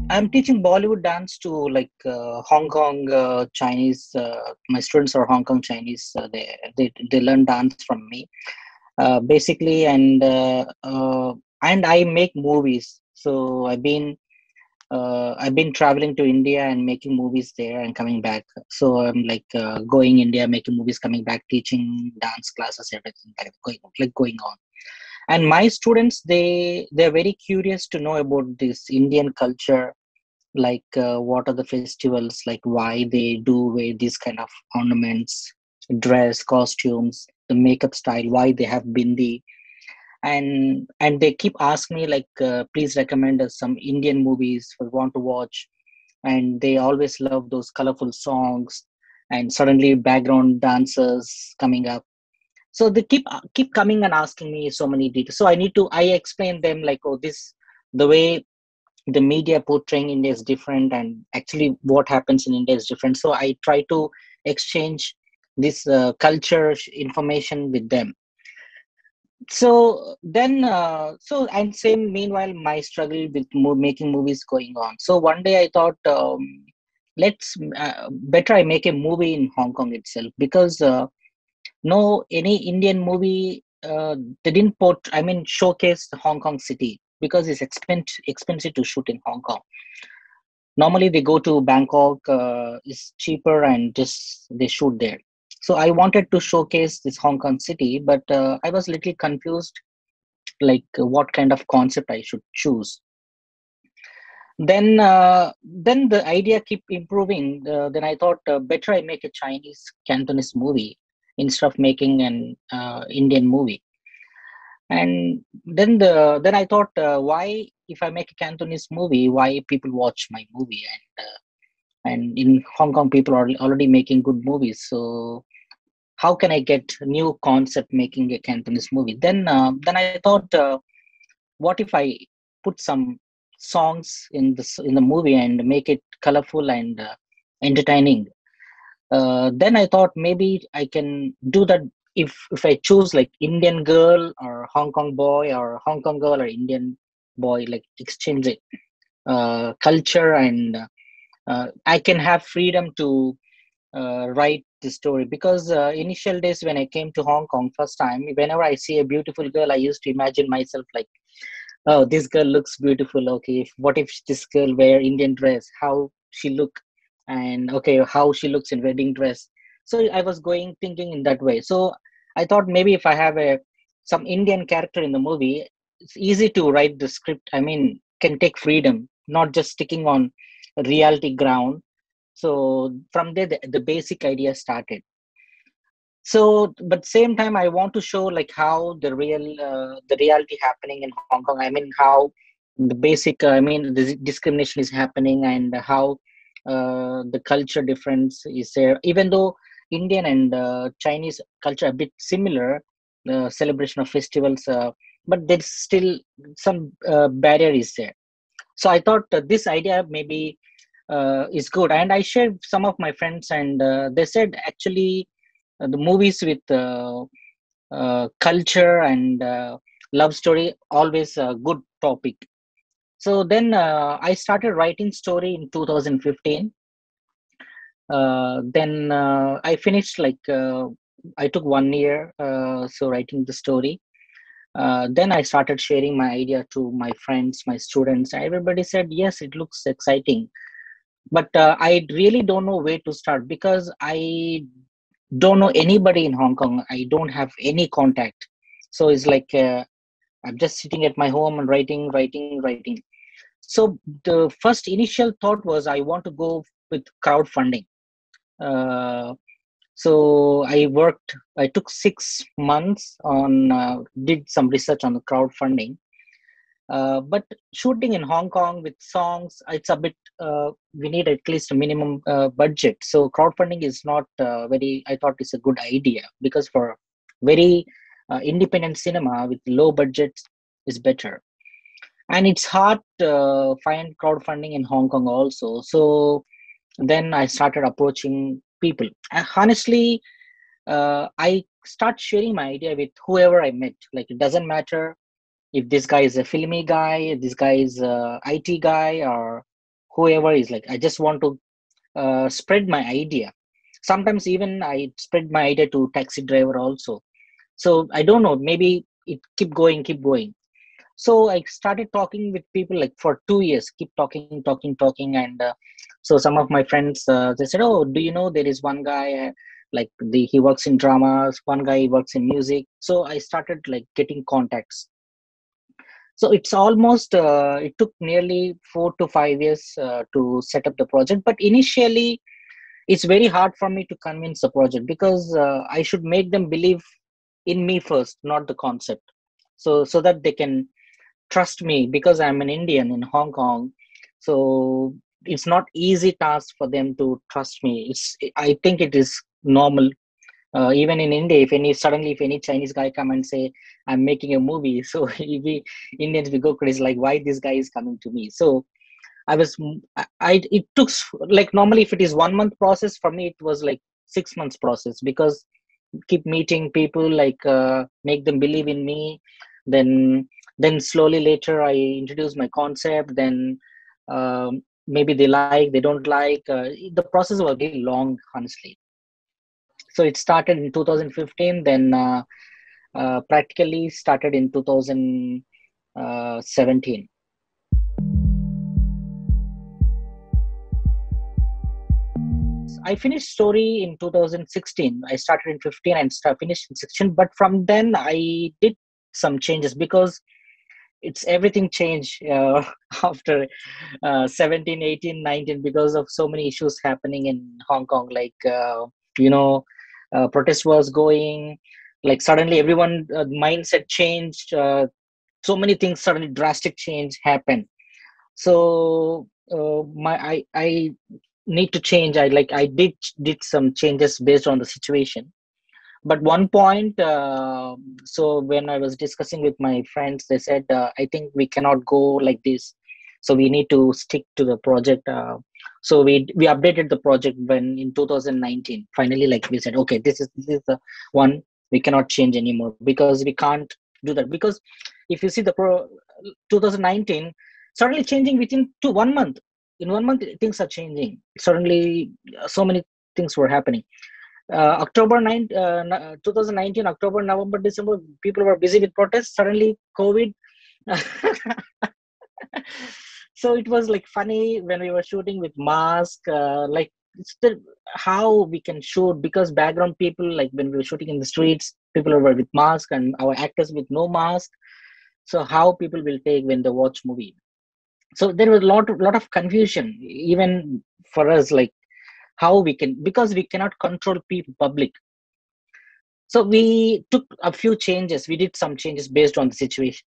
I'm teaching Bollywood dance to like Hong Kong Chinese. My students are Hong Kong Chinese. They learn dance from me basically, and I make movies. So I've been traveling to India and making movies there and coming back. So I'm like going India, making movies, coming back, teaching dance classes, everything going on. And my students, they're very curious to know about this Indian culture, like what are the festivals, like why they do wear these kind of ornaments, dress, costumes, the makeup style, why they have bindi, and they keep asking me like, please recommend us some Indian movies we want to watch. And they always love those colorful songs and suddenly background dancers coming up. So they keep coming and asking me so many details. So I explain them like, oh, this, the way the media portraying India is different, and actually what happens in India is different. So I try to exchange this culture information with them. So then, and same meanwhile, my struggle with making movies going on. So one day I thought, let's better I make a movie in Hong Kong itself, because no any Indian movie they didn't showcase the Hong Kong city, because it's expensive to shoot in Hong Kong. Normally they go to Bangkok, is cheaper, and just they shoot there. So I wanted to showcase this Hong Kong city, but I was little confused, like what kind of concept I should choose. Then the idea keep improving. Then I thought, better I make a Chinese Cantonese movie instead of making an Indian movie. And then I thought, why, if I make a Cantonese movie, why people watch my movie? And in Hong Kong, people are already making good movies. So how can I get new concept making a Cantonese movie? Then I thought, what if I put some songs in the movie and make it colorful and entertaining? Then I thought maybe I can do that if I choose like Indian girl or Hong Kong boy, or Hong Kong girl or Indian boy, like exchange it, culture, and I can have freedom to write the story. Because initial days when I came to Hong Kong first time, whenever I see a beautiful girl, I used to imagine myself like, oh, this girl looks beautiful. Okay, what if this girl wear Indian dress? How she look? And okay, how she looks in wedding dress. So I was going thinking in that way. So I thought maybe if I have a some Indian character in the movie, it's easy to write the script. I mean, can take freedom, not just sticking on reality ground. So from there, the basic idea started. So but same time I want to show like how the reality happening in Hong Kong. I mean, how the basic the discrimination is happening, and how the culture difference is there, even though Indian and Chinese culture are a bit similar, celebration of festivals, but there's still some barrier is there. So I thought this idea maybe is good, and I shared some of my friends, and they said actually the movies with culture and love story always a good topic. So then I started writing story in 2015. Then I finished like I took 1 year so writing the story. Then I started sharing my idea to my friends, my students. Everybody said yes, it looks exciting, but I really don't know where to start, because I don't know anybody in Hong Kong. I don't have any contact. So it's like I'm just sitting at my home and writing. So the first initial thought was I want to go with crowdfunding. Uh, so I took 6 months on, did some research on the crowdfunding. But shooting in Hong Kong with songs, it's a bit, we need at least a minimum budget. So crowdfunding is not I thought it's a good idea, because for very independent cinema with low budgets is better. And it's hard to find crowdfunding in Hong Kong also. So then I started approaching people. And honestly, I start sharing my idea with whoever I met. Like it doesn't matter if this guy is a filmy guy, if this guy is a IT guy, or whoever is like, I just want to spread my idea. Sometimes even I spread my idea to taxi driver also. So I don't know, maybe it keep going. So I started talking with people like for 2 years, keep talking, and so some of my friends they said, "Oh, do you know there is one guy like he works in dramas, one guy works in music." So I started like getting contacts. So it's almost it took nearly 4 to 5 years to set up the project. But initially, it's very hard for me to convince the project because I should make them believe in me first, not the concept. So that they can trust me because I'm an Indian in Hong Kong. So it's not easy task for them to trust me. I think it is normal. Even in India, if any Chinese guy come and say I'm making a movie, so we Indians we go crazy like why this guy is coming to me. So I was it took like normally if it is 1 month process for me it was like 6 months process because keep meeting people like make them believe in me, then slowly later I introduce my concept, then maybe they like they don't like the process was very long honestly. So it started in 2015, then practically started in 2017. I finished story in 2016. I started in 15 and finished in 16. But from then I did some changes because it's everything changed after 17, 18, 19 because of so many issues happening in Hong Kong. Like, you know, protest was going, like suddenly everyone mindset changed. So many things suddenly drastic change happened. So I need to change. I did some changes based on the situation. But one point, so when I was discussing with my friends, they said I think we cannot go like this, so we need to stick to the project. So we updated the project when in 2019 finally, like we said, okay, this is the one we cannot change anymore because we can't do that. Because if you see the 2019 suddenly changing within 1 month, in 1 month things are changing suddenly. So many things were happening. October 9, 2019, October, November, December, people were busy with protests. Suddenly, COVID. So it was like funny when we were shooting with mask. Like still how we can shoot because background people like when we were shooting in the streets, people were with mask and our actors with no mask. So how people will take when they watch movie? So there was a lot of confusion even for us, like how we can, because we cannot control people public. So we took a few changes. We did some changes based on the situation.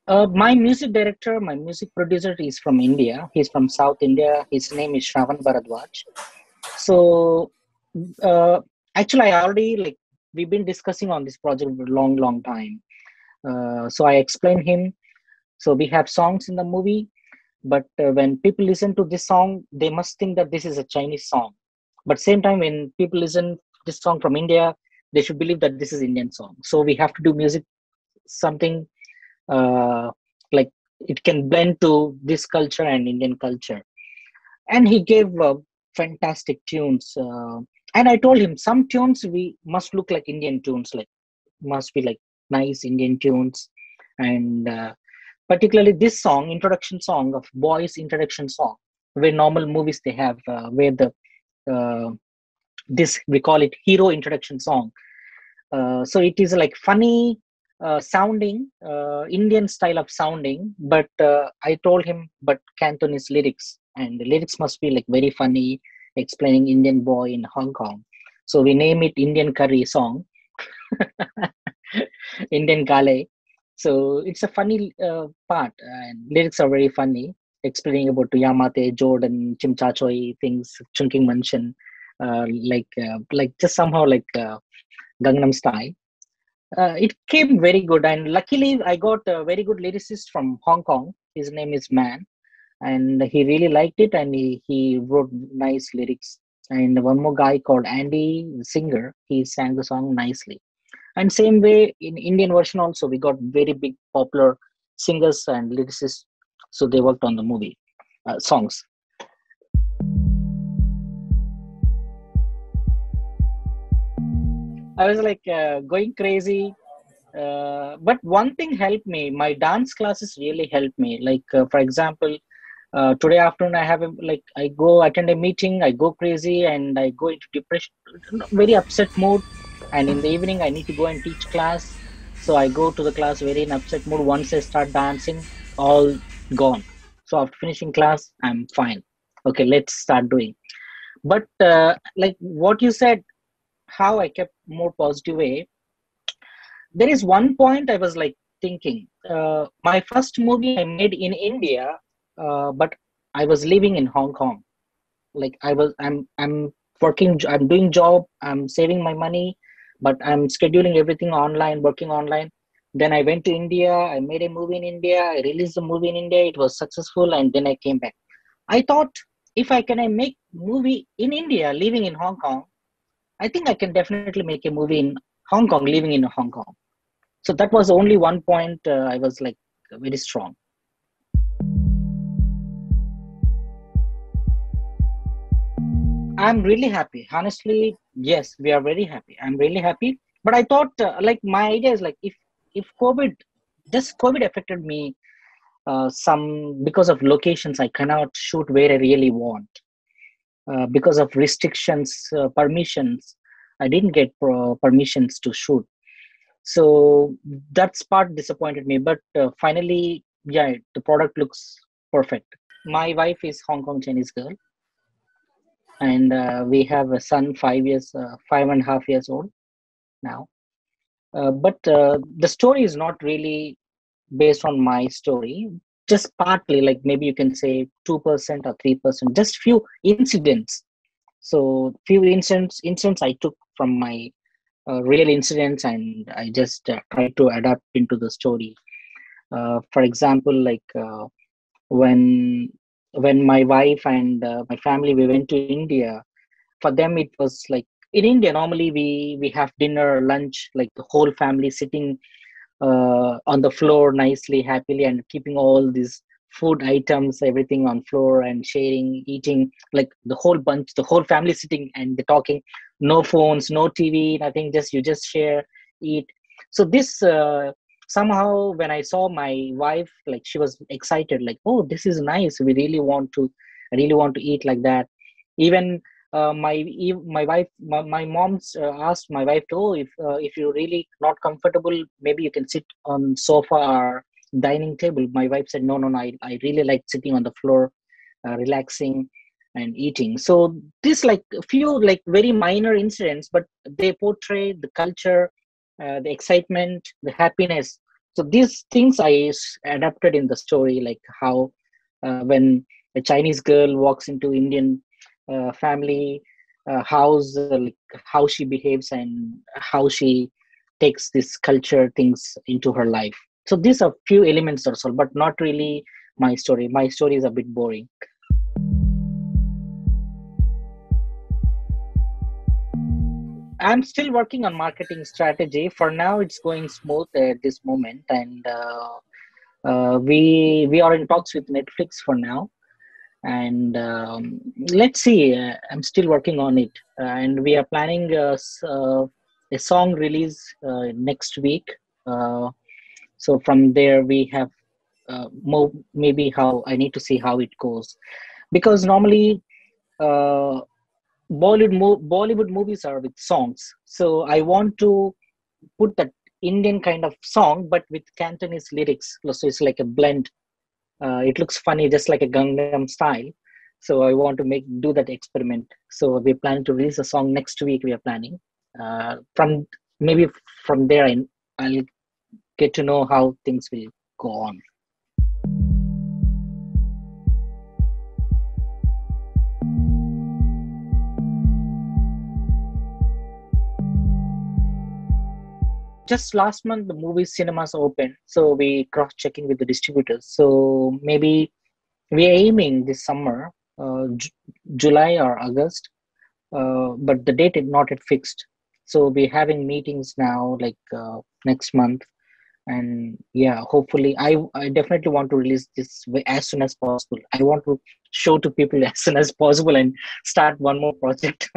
My music director, my music producer is from India. He's from South India. His name is Shravan Bharadwaj. So uh, actually, I already like we've been discussing on this project for a long time. So I explained him. So we have songs in the movie, but when people listen to this song, they must think that this is a Chinese song. But same time, when people listen this song from India, they should believe that this is Indian song. So we have to do music something uh, like it can blend to this culture and Indian culture. And he gave fantastic tunes. And I told him some tunes we must look like Indian tunes, like must be like nice Indian tunes. And particularly this song, introduction song of boys introduction song, where normal movies they have where the uh, this we call it hero introduction song. So it is like funny sounding, Indian style of sounding, but I told him, but Cantonese lyrics, and the lyrics must be like very funny, explaining Indian boy in Hong Kong. So we name it Indian curry song, Indian gale. So it's a funny part, and lyrics are very funny, explaining about Yamate, Jordan, Chimchachoi things, Chunking Manshan, like just somehow like Gangnam Style. It came very good, and luckily I got a very good lyricist from Hong Kong. His name is Man, and he really liked it, and he wrote nice lyrics. And one more guy called Andy, the singer, he sang the song nicely. And same way in Indian version also, we got very big popular singers and lyricists, so they worked on the movie songs. I was like going crazy. But one thing helped me. My dance classes really helped me. Like for example, today afternoon I have I go attend a meeting, I go crazy, and I go into depression, very upset mood. And in the evening I need to go and teach class, so I go to the class very in upset mood. Once I start dancing, all gone. So after finishing class, I'm fine. Okay, let's start doing. But like what you said, how I kept more positive way, there is one point I was like thinking. My first movie I made in India, but I was living in Hong Kong. Like I'm working, I'm doing job, I'm saving my money, but I'm scheduling everything online, working online. Then I went to India, I made a movie in India, I released the movie in India, it was successful, and then I came back. I thought, if I can I make movie in India living in Hong Kong, I think I can definitely make a movie in Hong Kong living in Hong Kong. So that was only one point I was like very strong. I'm really happy. Honestly, yes, we are very happy. I'm really happy. But I thought, like, my idea is like, if COVID, just COVID affected me, some because of locations, I cannot shoot where I really want. Because of restrictions, permissions, I didn't get permissions to shoot. So that's part disappointed me. But finally, yeah, the product looks perfect. My wife is Hong Kong Chinese girl, and we have a son, 5 years, 5.5 years old now. But the story is not really based on my story. Just partly, like maybe you can say 2% or 3%. Just few incidents. So few incidents I took from my real incidents, and I just try to adapt into the story. For example, like when my wife and my family we went to India, for them it was like, in India normally we have dinner, lunch, like the whole family sitting on the floor nicely, happily, and keeping all these food items, everything on floor, and sharing, eating, like the whole bunch, the whole family sitting and they're talking. No phones, no TV, nothing. Just you just share, eat. So this somehow when I saw my wife, like she was excited, like, oh, this is nice. We really want to, I really want to eat like that. Even my wife, my mom's asked my wife to, oh, if you're really not comfortable, maybe you can sit on sofa or dining table. My wife said, no, no, no, I really like sitting on the floor, relaxing and eating. So this like a few like very minor incidents, but they portray the culture, the excitement, the happiness. So these things adapted in the story, like how when a Chinese girl walks into Indian family house, like how she behaves and how she takes this culture things into her life. So these are few elements or so, but not really my story. My story is a bit boring. I'm still working on marketing strategy. For now, it's going smooth at this moment, and we are in talks with Netflix for now. And let's see. I'm still working on it, and we are planning a song release next week. Uh, so from there, we have more. Maybe how I need to see how it goes, because normally. Uh, Bollywood movies are with songs. So I want to put that Indian kind of song, but with Cantonese lyrics. So it's like a blend. It looks funny, just like a Gangnam style. So I want to do that experiment. So we plan to release a song next week. We are planning. From maybe from there, I'll get to know how things will go on. Just last month the movie cinemas opened, so we cross checking with the distributors. So maybe we're aiming this summer, July or August, but the date is not yet fixed. So we're having meetings now, like next month, and yeah, hopefully, I definitely want to release this as soon as possible. I want to show to people as soon as possible and start one more project.